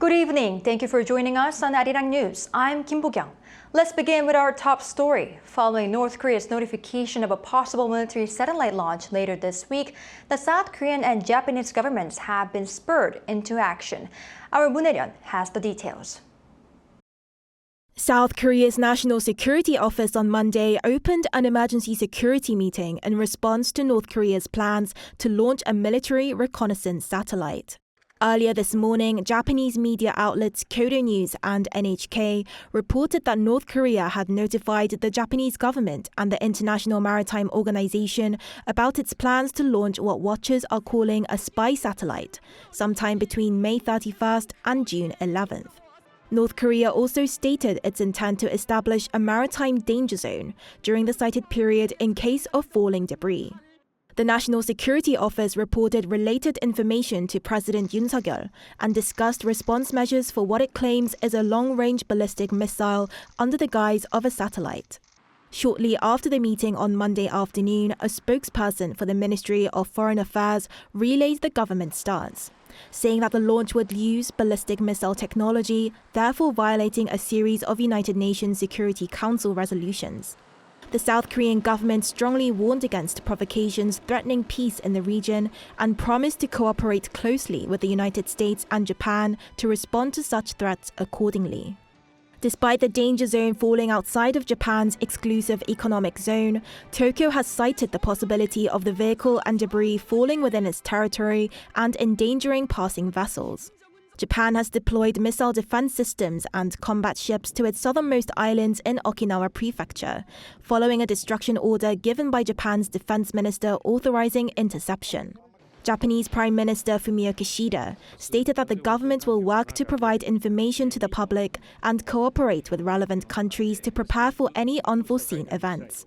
Good evening. Thank you for joining us on Arirang News. I'm Kim Bo-kyung. Let's begin with our top story. Following North Korea's notification of a possible military satellite launch later this week, the South Korean and Japanese governments have been spurred into action. Our Moon Hae-ryun has the details. South Korea's National Security Office on Monday opened an emergency security meeting in response to North Korea's plans to launch a military reconnaissance satellite. Earlier this morning, Japanese media outlets Kyodo News and NHK reported that North Korea had notified the Japanese government and the International Maritime Organization about its plans to launch what watchers are calling a spy satellite sometime between May 31st and June 11th. North Korea also stated its intent to establish a maritime danger zone during the cited period in case of falling debris. The National Security Office reported related information to President Yoon and discussed response measures for what it claims is a long-range ballistic missile under the guise of a satellite. Shortly after the meeting on Monday afternoon, a spokesperson for the Ministry of Foreign Affairs relayed the government's stance, saying that the launch would use ballistic missile technology, therefore violating a series of United Nations Security Council resolutions. The South Korean government strongly warned against provocations threatening peace in the region and promised to cooperate closely with the United States and Japan to respond to such threats accordingly. Despite the danger zone falling outside of Japan's exclusive economic zone, Tokyo has cited the possibility of the vehicle and debris falling within its territory and endangering passing vessels. Japan has deployed missile defense systems and combat ships to its southernmost islands in Okinawa Prefecture, following a destruction order given by Japan's defense minister authorizing interception. Japanese Prime Minister Fumio Kishida stated that the government will work to provide information to the public and cooperate with relevant countries to prepare for any unforeseen events.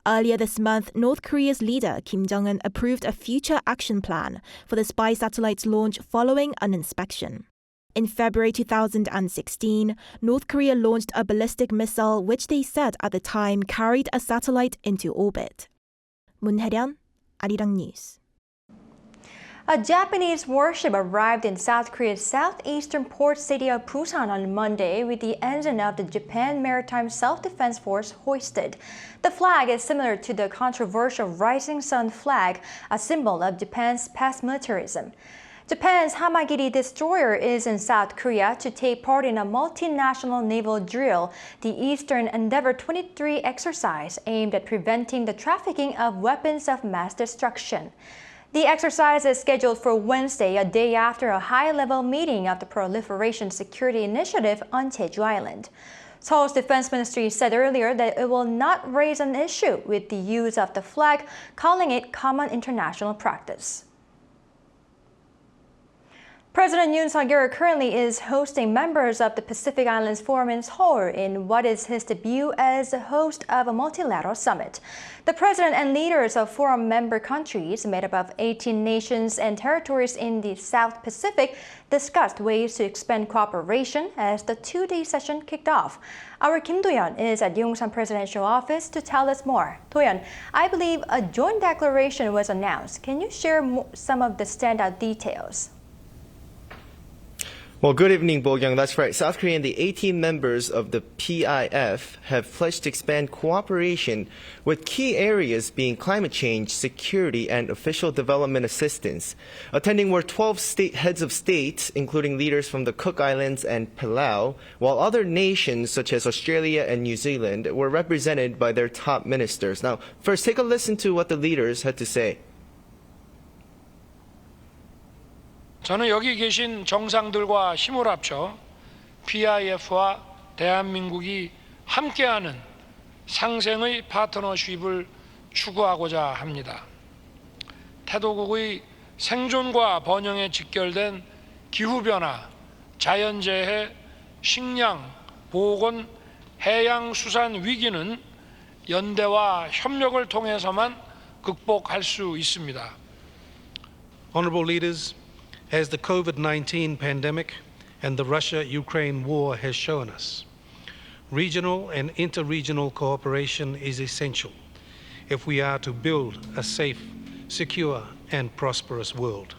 Earlier this month, North Korea's leader Kim Jong-un approved a future action plan for the spy satellite's launch following an inspection. In February 2016, North Korea launched a ballistic missile which they said at the time carried a satellite into orbit. Moon Hae-ryun, Arirang News. A Japanese warship arrived in South Korea's southeastern port city of Busan on Monday with the ensign of the Japan Maritime Self-Defense Force hoisted. The flag is similar to the controversial Rising Sun flag, a symbol of Japan's past militarism. Japan's Hamagiri destroyer is in South Korea to take part in a multinational naval drill, the Eastern Endeavour 23 exercise aimed at preventing the trafficking of weapons of mass destruction. The exercise is scheduled for Wednesday, a day after a high-level meeting of the Proliferation Security Initiative on Jeju Island. Seoul's Defense Ministry said earlier that it will not raise an issue with the use of the flag, calling it common international practice. President Yoon currently is hosting members of the Pacific Islands Forum in Seoul in what is his debut as the host of a multilateral summit. The president and leaders of forum member countries, made up of 18 nations and territories in the South Pacific, discussed ways to expand cooperation as the two-day session kicked off. Our Kim Do-yeon is at Yongsan Presidential Office to tell us more. Do-yeon, I believe a joint declaration was announced. Can you share some of the standout details? Well, good evening, Bo-kyung. That's right. South Korea and the 18 members of the PIF have pledged to expand cooperation with key areas being climate change, security, and official development assistance. Attending were 12 heads of state, including leaders from the Cook Islands and Palau, while other nations such as Australia and New Zealand were represented by their top ministers. Now, first, take a listen to what the leaders had to say. 저는 여기 계신 정상들과 힘을 합쳐 PIF와 대한민국이 함께하는 상생의 파트너십을 추구하고자 합니다. 태도국의 생존과 번영에 직결된 기후변화, 자연재해, 식량, 보건, 해양수산 위기는 연대와 협력을 통해서만 극복할 수 있습니다. Honorable leaders, as the COVID-19 pandemic and the Russia-Ukraine war has shown us, regional and interregional cooperation is essential if we are to build a safe, secure, and prosperous world.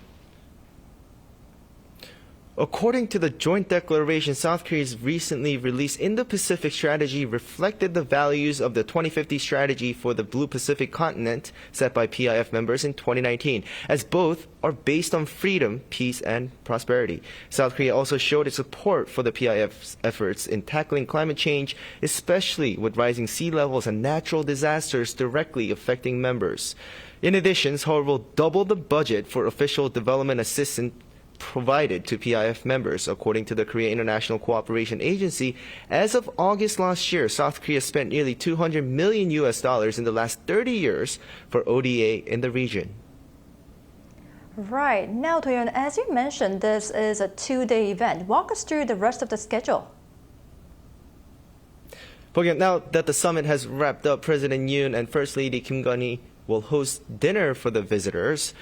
According to the joint declaration, South Korea's recently released Indo-Pacific Strategy reflected the values of the 2050 strategy for the Blue Pacific continent set by PIF members in 2019, as both are based on freedom, peace, and prosperity. South Korea also showed its support for the PIF's efforts in tackling climate change, especially with rising sea levels and natural disasters directly affecting members. In addition, Seoul will double the budget for official development assistance provided to PIF members. According to the Korea International Cooperation Agency, as of August last year, South Korea spent nearly $200 million in the last 30 years for ODA in the region. Right. Now, Doyeon, as you mentioned, this is a two-day event. Walk us through the rest of the schedule. Now that the summit has wrapped up, President Yoon and First Lady Kim Gun-hee will host dinner for the visitors.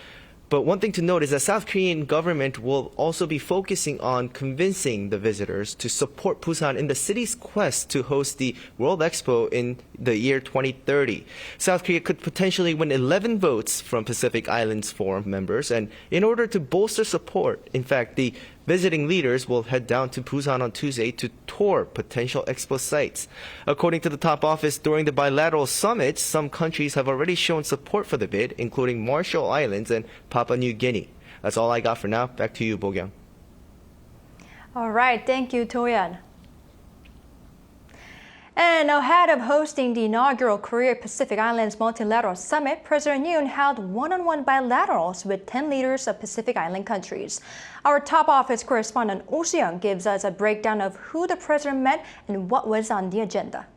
But one thing to note is that South Korean government will also be focusing on convincing the visitors to support Busan in the city's quest to host the World Expo in the year 2030. South Korea could potentially win 11 votes from Pacific Islands Forum members, and in order to bolster support, in fact, the visiting leaders will head down to Busan on Tuesday to tour potential expo sites. According to the top office, during the bilateral summit, some countries have already shown support for the bid, including Marshall Islands and Papua New Guinea. That's all I got for now. Back to you, Bo-kyung. All right, thank you, Doyeon. And ahead of hosting the inaugural Korea-Pacific Islands Multilateral Summit, President Yoon held one-on-one bilaterals with 10 leaders of Pacific Island countries. Our top office correspondent Oh Seung gives us a breakdown of who the president met and what was on the agenda.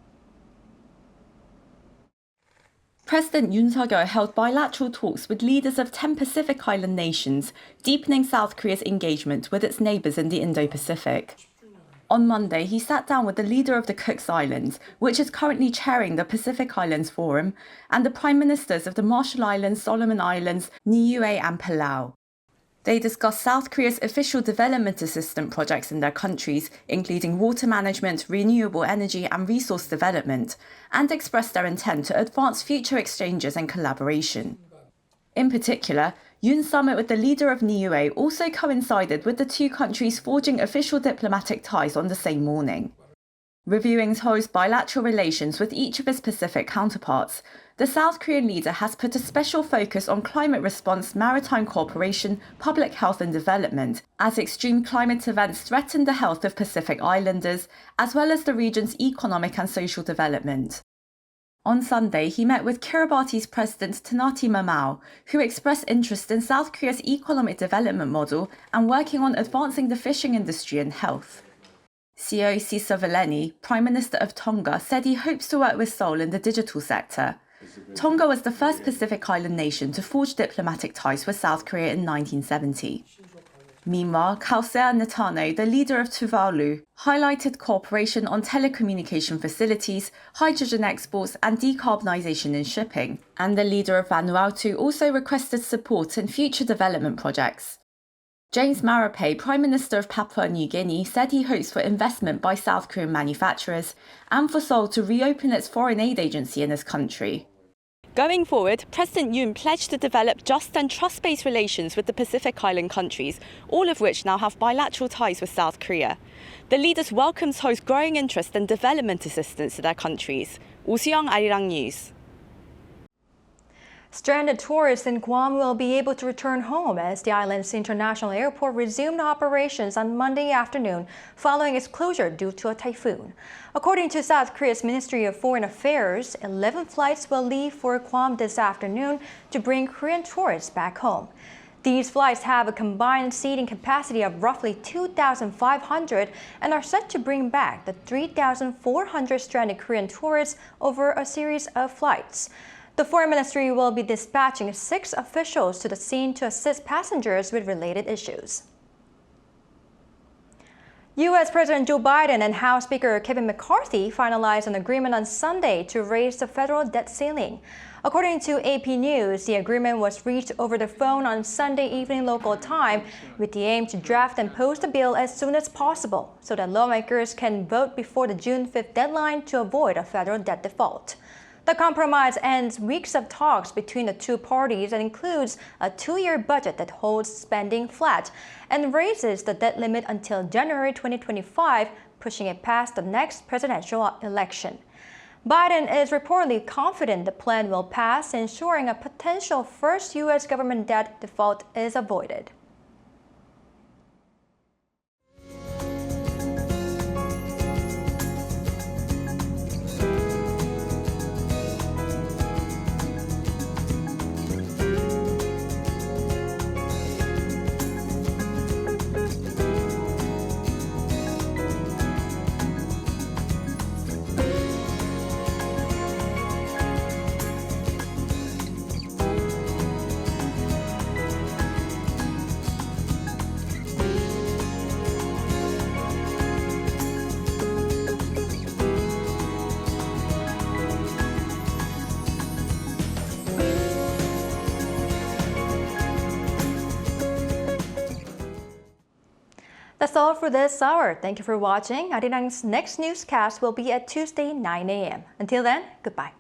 President Yoon Suk-yeol held bilateral talks with leaders of 10 Pacific Island nations, deepening South Korea's engagement with its neighbours in the Indo-Pacific. On Monday, he sat down with the leader of the Cook Islands, which is currently chairing the Pacific Islands Forum, and the prime ministers of the Marshall Islands, Solomon Islands, Niue and Palau. They discussed South Korea's official development assistance projects in their countries, including water management, renewable energy and resource development, and expressed their intent to advance future exchanges and collaboration. In particular, Yoon's summit with the leader of Niue also coincided with the two countries forging official diplomatic ties on the same morning. Reviewing Seoul's bilateral relations with each of its Pacific counterparts, the South Korean leader has put a special focus on climate response, maritime cooperation, public health and development, as extreme climate events threaten the health of Pacific Islanders, as well as the region's economic and social development. On Sunday, he met with Kiribati's President Tanati Mamao, who expressed interest in South Korea's economic development model and working on advancing the fishing industry and health. Sio Sisavaleni, Prime Minister of Tonga, said he hopes to work with Seoul in the digital sector. Tonga was the first Pacific Island nation to forge diplomatic ties with South Korea in 1970. Meanwhile, Kausea Netano, the leader of Tuvalu, highlighted cooperation on telecommunication facilities, hydrogen exports and decarbonisation in shipping, and the leader of Vanuatu also requested support in future development projects. James Marape, Prime Minister of Papua New Guinea, said he hopes for investment by South Korean manufacturers and for Seoul to reopen its foreign aid agency in his country. Going forward, President Yoon pledged to develop just and trust-based relations with the Pacific Island countries, all of which now have bilateral ties with South Korea. The leaders welcomed Seoul's growing interest in development assistance to their countries. Oh Seung, Arirang News. Stranded tourists in Guam will be able to return home as the island's international airport resumed operations on Monday afternoon following its closure due to a typhoon. According to South Korea's Ministry of Foreign Affairs, 11 flights will leave for Guam this afternoon to bring Korean tourists back home. These flights have a combined seating capacity of roughly 2,500 and are set to bring back the 3,400 stranded Korean tourists over a series of flights. The Foreign Ministry will be dispatching 6 officials to the scene to assist passengers with related issues. U.S. President Joe Biden and House Speaker Kevin McCarthy finalized an agreement on Sunday to raise the federal debt ceiling. According to AP News, the agreement was reached over the phone on Sunday evening local time with the aim to draft and post the bill as soon as possible so that lawmakers can vote before the June 5th deadline to avoid a federal debt default. The compromise ends weeks of talks between the two parties and includes a 2-year budget that holds spending flat and raises the debt limit until January 2025, pushing it past the next presidential election. Biden is reportedly confident the plan will pass, ensuring a potential first U.S. government debt default is avoided. That's all for this hour. Thank you for watching. Arirang's next newscast will be at Tuesday, 9 a.m. Until then, goodbye.